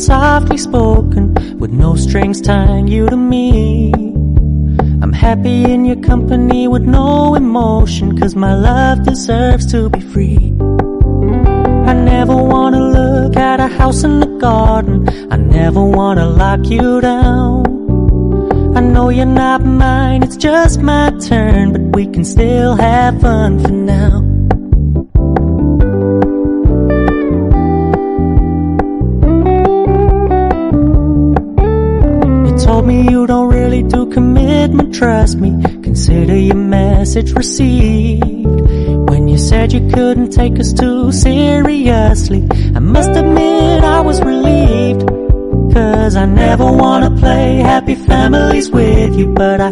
softly spoken, with no strings tying you to me. I'm happy in your company with no emotion, 'cause my love deserves to be free. I never wanna look at a house in the garden, I never wanna lock you down. I know you're not mine, it's just my turn, but we can still have fun for now. You told me you don't really do commitment, trust me, consider your message received. When you said you couldn't take us too seriously, I must admit I was relieved, 'cause I never wanna play happy families with you, but I